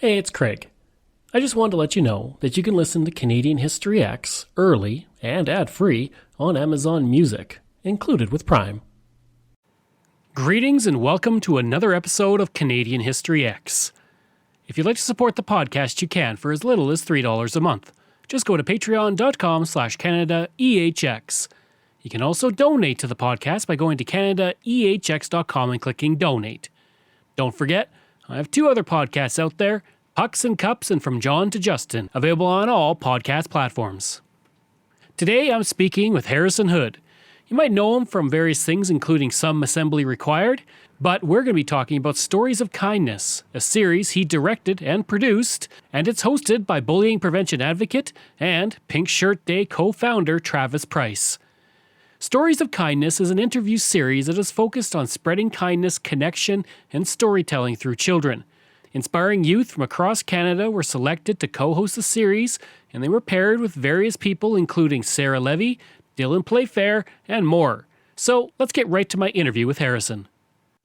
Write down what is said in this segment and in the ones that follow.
Hey, it's Craig. I just wanted to let you know that you can listen to Canadian History X early and ad-free on Amazon Music, included with Prime. Greetings and welcome to another episode of Canadian History X. If you'd like to support the podcast, you can for as little as $3 a month. Just go to patreon.com/CanadaEHX. You can also donate to the podcast by going to CanadaEHX.com and clicking Donate. Don't forget, I have two other podcasts out there, Pucks and Cups and From John to Justin, available on all podcast platforms. Today I'm speaking with Harrison Houde. You might know him from various things including Some Assembly Required, but we're going to be talking about Stories of Kindness, a series he directed and produced, and it's hosted by bullying prevention advocate and Pink Shirt Day co-founder Travis Price. Stories of Kindness is an interview series that is focused on spreading kindness, connection, and storytelling through children. Inspiring youth from across Canada were selected to co-host the series, and they were paired with various people including Sarah Levy, Dylan Playfair, and more. So let's get right to my interview with Harrison.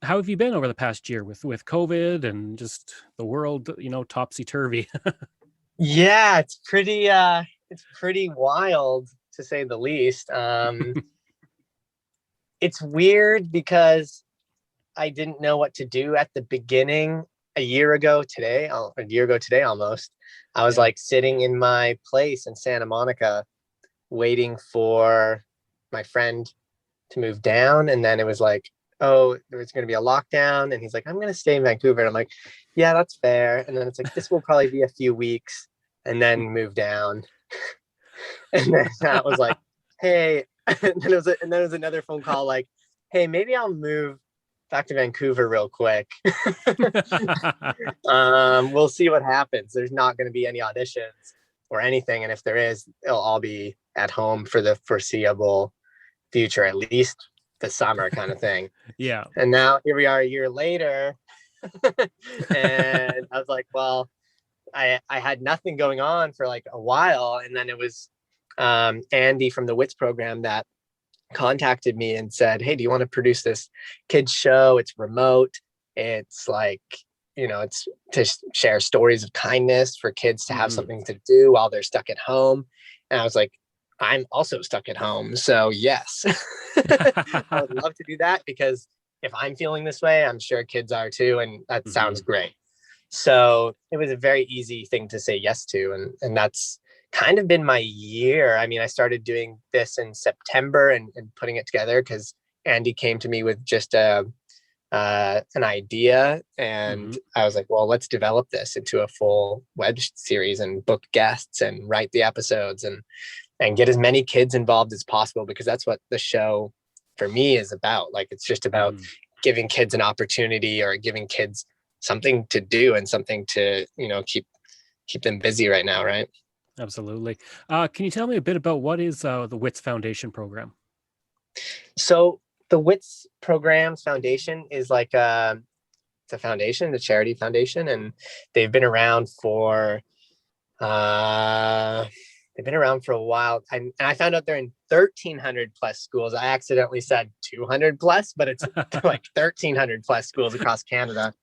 How have you been over the past year with COVID and just the world, topsy-turvy? Yeah, it's pretty wild to say the least. It's weird because I didn't know what to do at the beginning. A year ago today almost, I was like sitting in my place in Santa Monica waiting for my friend to move down. And then it was like, oh, there's going to be a lockdown. And he's like, I'm going to stay in Vancouver. And I'm like, yeah, that's fair. And then it's like, this will probably be a few weeks and then move down. And then I was like, hey, and then it was another phone call like, hey, maybe I'll move back to Vancouver real quick. We'll see what happens. There's not going to be any auditions or anything. And if there is, it'll all be at home for the foreseeable future, at least the summer kind of thing. Yeah. And now here we are a year later. And I was like, well, I had nothing going on for like a while. And then it was Andy from the WITS program that contacted me and said, hey, do you want to produce this kids show? It's remote. It's like, it's to share stories of kindness for kids to have something to do while they're stuck at home. And I was like, I'm also stuck at home. So yes, I would love to do that because if I'm feeling this way, I'm sure kids are too. And that sounds great. So it was a very easy thing to say yes to. And that's kind of been my year. I mean, I started doing this in September and putting it together because Andy came to me with just an idea. And I was like, well, let's develop this into a full web series and book guests and write the episodes and get as many kids involved as possible, because that's what the show for me is about. Like, it's just about giving kids an opportunity or giving kids something to do and something to, keep them busy right now. Right. Absolutely. Can you tell me a bit about what is the WITS Foundation program? So the WITS Programs Foundation is like it's a foundation, a charity foundation, and they've been around for a while. And I found out they're in 1,300 plus schools. I accidentally said 200 plus, but it's like 1,300 plus schools across Canada.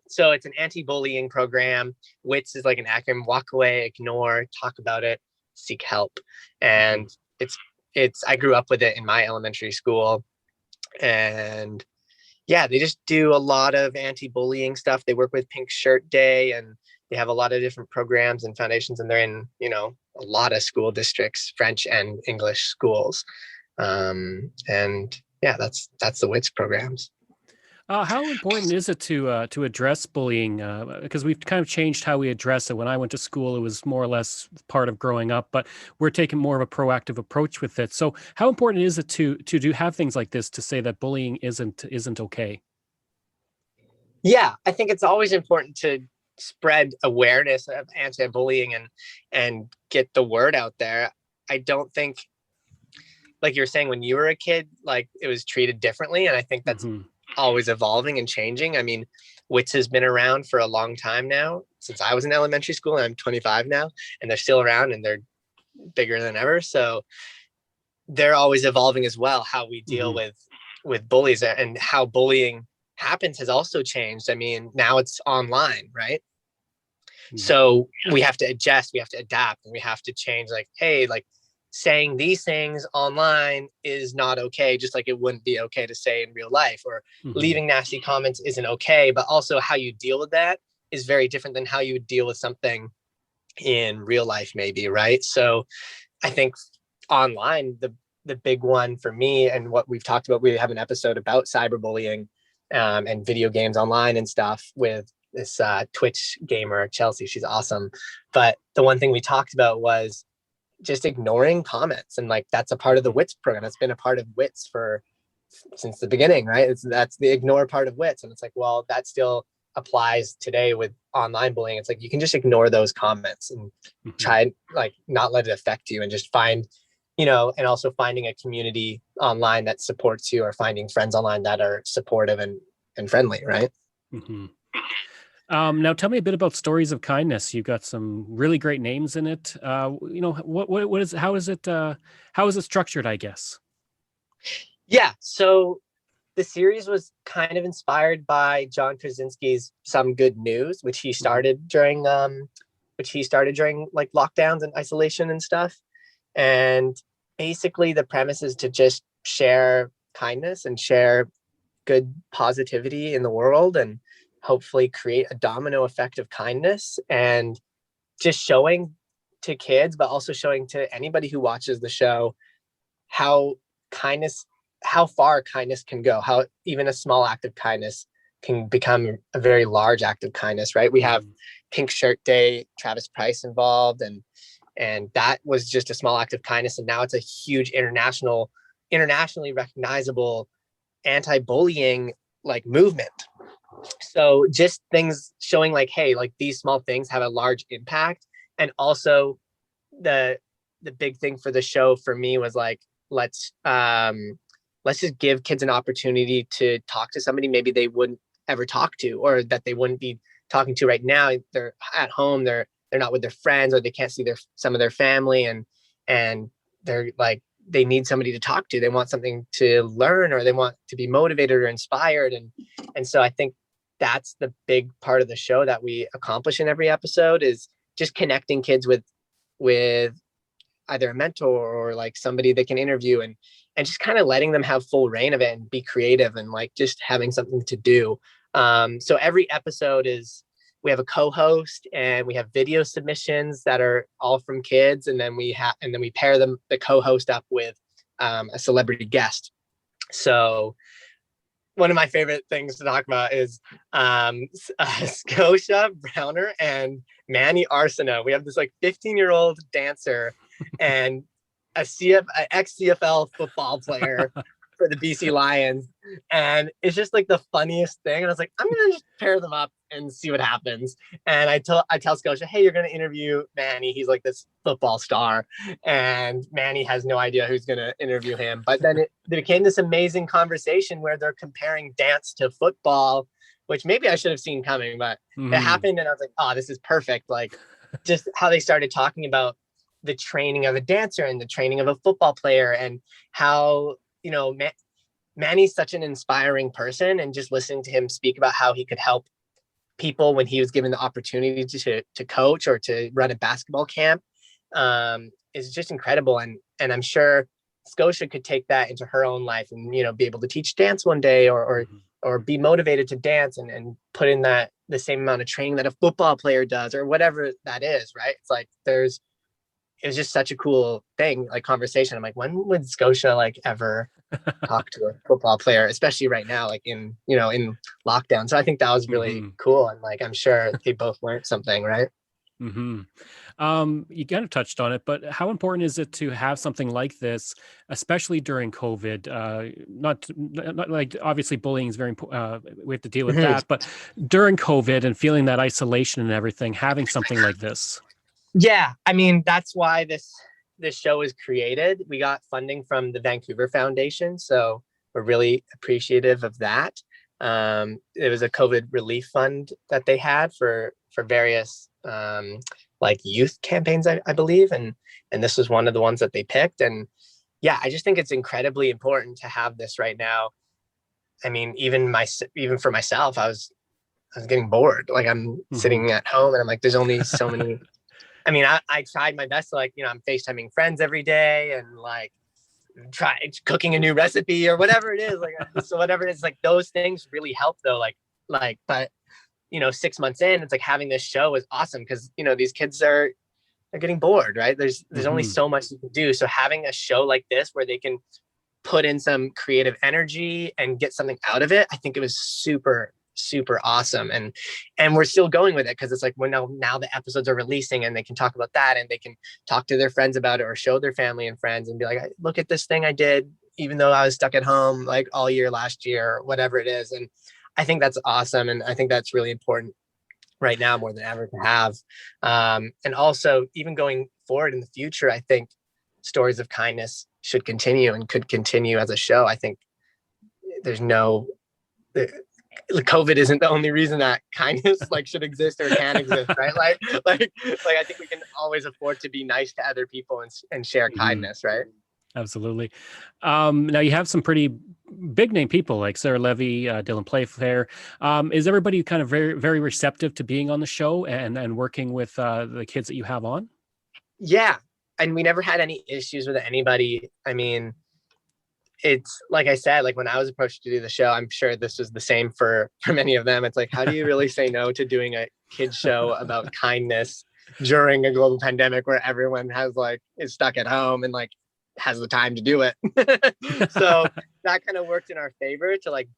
So it's an anti-bullying program. WITS is like an acronym: walk away, ignore, talk about it, seek help. And I grew up with it in my elementary school. And yeah, they just do a lot of anti-bullying stuff. They work with Pink Shirt Day, and they have a lot of different programs and foundations, and they're in, a lot of school districts, French and English schools. And yeah, that's the WITS programs. How important is it to address bullying? Because we've kind of changed how we address it. When I went to school, it was more or less part of growing up, but we're taking more of a proactive approach with it. So how important is it to have things like this to say that bullying isn't okay? Yeah, I think it's always important to spread awareness of anti-bullying and get the word out there. I don't think, like you were saying, when you were a kid, like it was treated differently. And I think that's always evolving and changing. I mean, WITS has been around for a long time now, since I was in elementary school, and I'm 25 now, and they're still around and they're bigger than ever. So they're always evolving as well. How we deal with bullies and how bullying happens has also changed. I mean, now it's online, right? So we have to adjust, we have to adapt, and we have to change, like, hey, like saying these things online is not okay, just like it wouldn't be okay to say in real life, or leaving nasty comments isn't okay, but also how you deal with that is very different than how you would deal with something in real life, maybe, right? So I think online, the big one for me, and what we've talked about, we have an episode about cyberbullying and video games online and stuff with this Twitch gamer, Chelsea. She's awesome. But the one thing we talked about was just ignoring comments. And like, that's a part of the WITS program. It's been a part of WITS since the beginning, right? That's the ignore part of WITS. And it's like, well, that still applies today with online bullying. It's like, you can just ignore those comments and try, like, not let it affect you, and just find, and also finding a community online that supports you, or finding friends online that are supportive and friendly, right? Now tell me a bit about Stories of Kindness. You've got some really great names in it. What is, how is it structured, I guess? Yeah. So the series was kind of inspired by John Krasinski's Some Good News, which he started during like lockdowns and isolation and stuff. And basically the premise is to just share kindness and share good positivity in the world, and hopefully create a domino effect of kindness, and just showing to kids, but also showing to anybody who watches the show how far kindness can go, how even a small act of kindness can become a very large act of kindness, right? We have Pink Shirt Day, Travis Price involved, and that was just a small act of kindness, and now it's a huge internationally recognizable anti-bullying like movement. So just things showing like, hey, like these small things have a large impact. And also the big thing for the show for me was like, let's just give kids an opportunity to talk to somebody maybe they wouldn't ever talk to, or that they wouldn't be talking to right now. They're at home, they're not with their friends, or they can't see some of their family, and they're like, they need somebody to talk to. They want something to learn, or they want to be motivated or inspired. And so I think that's the big part of the show that we accomplish in every episode, is just connecting kids with either a mentor or like somebody they can interview, and just kind of letting them have full reign of it and be creative, and like just having something to do. So every episode we have a co-host, and we have video submissions that are all from kids, and then we pair the co-host up with a celebrity guest. So one of my favorite things to talk about is Scotia Browner and Manny Arsenault. We have this like 15-year-old dancer and a ex-CFL football player for the BC Lions. And it's just like the funniest thing. And I was like, I'm going to just pair them up and see what happens. And I tell Scotia, hey, you're going to interview Manny. He's like this football star. And Manny has no idea who's going to interview him. But then it became this amazing conversation where they're comparing dance to football, which maybe I should have seen coming, but it happened. And I was like, oh, this is perfect. Like just how they started talking about the training of a dancer and the training of a football player, and how, Manny's such an inspiring person, and just listening to him speak about how he could help people when he was given the opportunity to coach or to run a basketball camp is just incredible. And I'm sure Scotia could take that into her own life, and, be able to teach dance one day, or be motivated to dance and put in the same amount of training that a football player does, or whatever that is. Right. It's like, it was just such a cool thing, like conversation. I'm like, when would Scotia like ever talk to a football player, especially right now, like in lockdown? So I think that was really cool. And like, I'm sure they both learned something, right? You kind of touched on it, but how important is it to have something like this, especially during COVID? Not like, obviously bullying is very important. We have to deal with that, but during COVID and feeling that isolation and everything, having something like this. Yeah, I mean, that's why this show was created. We got funding from the Vancouver Foundation, so we're really appreciative of that. It was a COVID relief fund that they had for various like youth campaigns, I believe, and this was one of the ones that they picked. And yeah, I just think it's incredibly important to have this right now. I mean, even for myself, I was I was getting bored. Like I'm sitting at home and I'm like, there's only so many. I mean, I tried my best to like, I'm FaceTiming friends every day and like try cooking a new recipe or whatever it is. Like, so whatever it is, like those things really help though. But 6 months in, it's like having this show is awesome because, these kids they're getting bored, right? There's only so much you can do. So having a show like this where they can put in some creative energy and get something out of it, I think it was super, super awesome. And we're still going with it because it's like, well, now the episodes are releasing and they can talk about that and they can talk to their friends about it or show their family and friends and be like, look at this thing I did, even though I was stuck at home like all year last year, or whatever it is. And I think that's awesome. And I think that's really important right now more than ever to have. And also even going forward in the future, I think Stories of Kindness should continue and could continue as a show. I think COVID isn't the only reason that kindness like should exist or can exist, right? Like I think we can always afford to be nice to other people and share kindness, right? Absolutely. Now you have some pretty big name people like Sarah Levy, Dylan Playfair. Is everybody kind of very, very receptive to being on the show and working with the kids that you have on? Yeah. And we never had any issues with anybody. I mean, it's like I said, like when I was approached to do the show, I'm sure this was the same for many of them. It's like, how do you really say no to doing a kids show about kindness during a global pandemic where everyone is stuck at home and like has the time to do it? So that kind of worked in our favor to like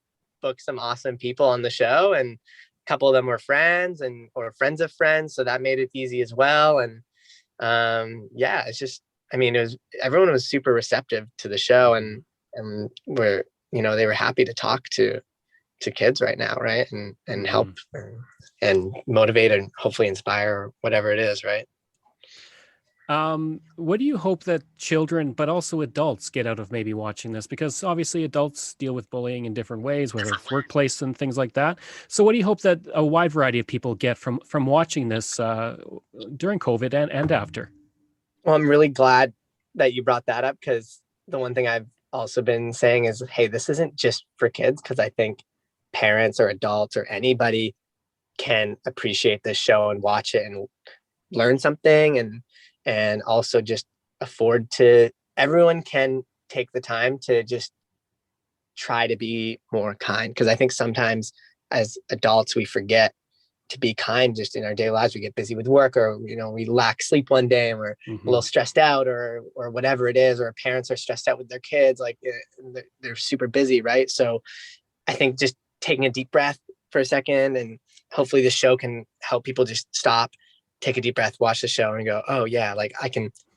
book some awesome people on the show, and a couple of them were friends or friends of friends, so that made it easy as well. And it's just, I mean, everyone was super receptive to the show, and we're, they were happy to talk to kids right now, right? And help and motivate and hopefully inspire whatever it is, right? What do you hope that children, but also adults, get out of maybe watching this? Because obviously adults deal with bullying in different ways, whether it's workplace and things like that. So what do you hope that a wide variety of people get from watching this during COVID and after? Well, I'm really glad that you brought that up, because the one thing I've also been saying is, hey, this isn't just for kids, because I think parents or adults or anybody can appreciate this show and watch it and learn something, and also just everyone can take the time to just try to be more kind. Because I think sometimes as adults, we forget to be kind just in our daily lives. We get busy with work, or, we lack sleep one day and we're a little stressed out, or whatever it is, or parents are stressed out with their kids, like they're super busy. Right. So I think just taking a deep breath for a second, and hopefully the show can help people just stop, take a deep breath, watch the show and go, oh yeah, like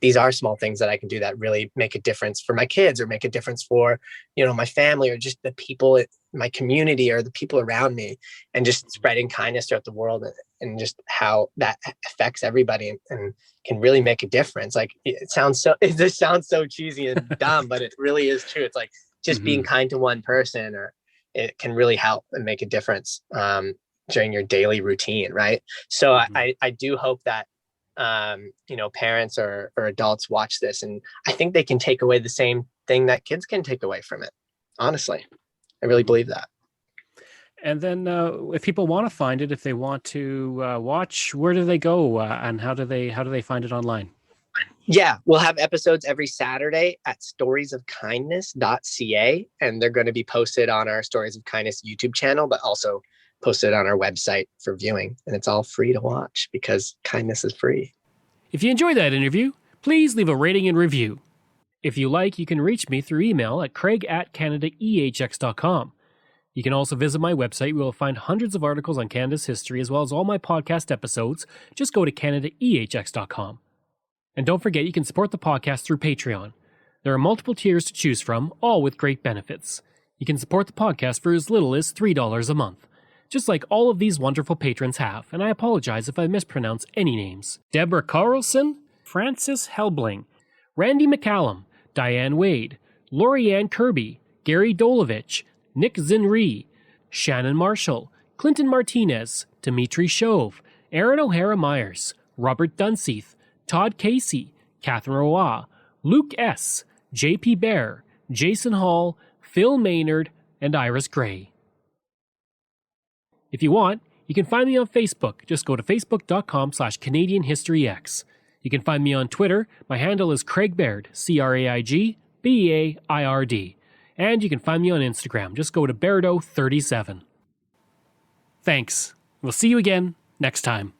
these are small things that I can do that really make a difference for my kids, or make a difference for, my family, or just the people in my community, or the people around me, and just spreading kindness throughout the world, and just how that affects everybody and can really make a difference. Like it just sounds so cheesy and dumb, but it really is true. It's like just being kind to one person, or it can really help and make a difference during your daily routine, right? So I do hope that parents or adults watch this, and I think they can take away the same thing that kids can take away from it. Honestly, I really believe that. And then if people want to find it, if they want to watch, where do they go, and how do they find it online? Yeah, we'll have episodes every Saturday at storiesofkindness.ca, and they're going to be posted on our Stories of Kindness YouTube channel, but also posted on our website for viewing. And it's all free to watch because kindness is free. If you enjoyed that interview, please leave a rating and review. If you like, you can reach me through email at craig@canadaehx.com. You can also visit my website, where you'll find hundreds of articles on Canada's history, as well as all my podcast episodes. Just go to canadaehx.com. And don't forget, you can support the podcast through Patreon. There are multiple tiers to choose from, all with great benefits. You can support the podcast for as little as $3 a month, just like all of these wonderful patrons have, and I apologize if I mispronounce any names. Deborah Carlson, Francis Helbling, Randy McCallum, Diane Wade, Lorianne Kirby, Gary Dolovich, Nick Zinri, Shannon Marshall, Clinton Martinez, Dimitri Shove, Aaron O'Hara Myers, Robert Dunseith, Todd Casey, Catherine Roy, Luke S., J.P. Bear, Jason Hall, Phil Maynard, and Iris Gray. If you want, You can find me on Facebook. Just go to facebook.com/CanadianHistoryX. You can find me on Twitter. My handle is Craig Baird, CraigBeard. And you can find me on Instagram. Just go to Bairdo37. Thanks. We'll see you again next time.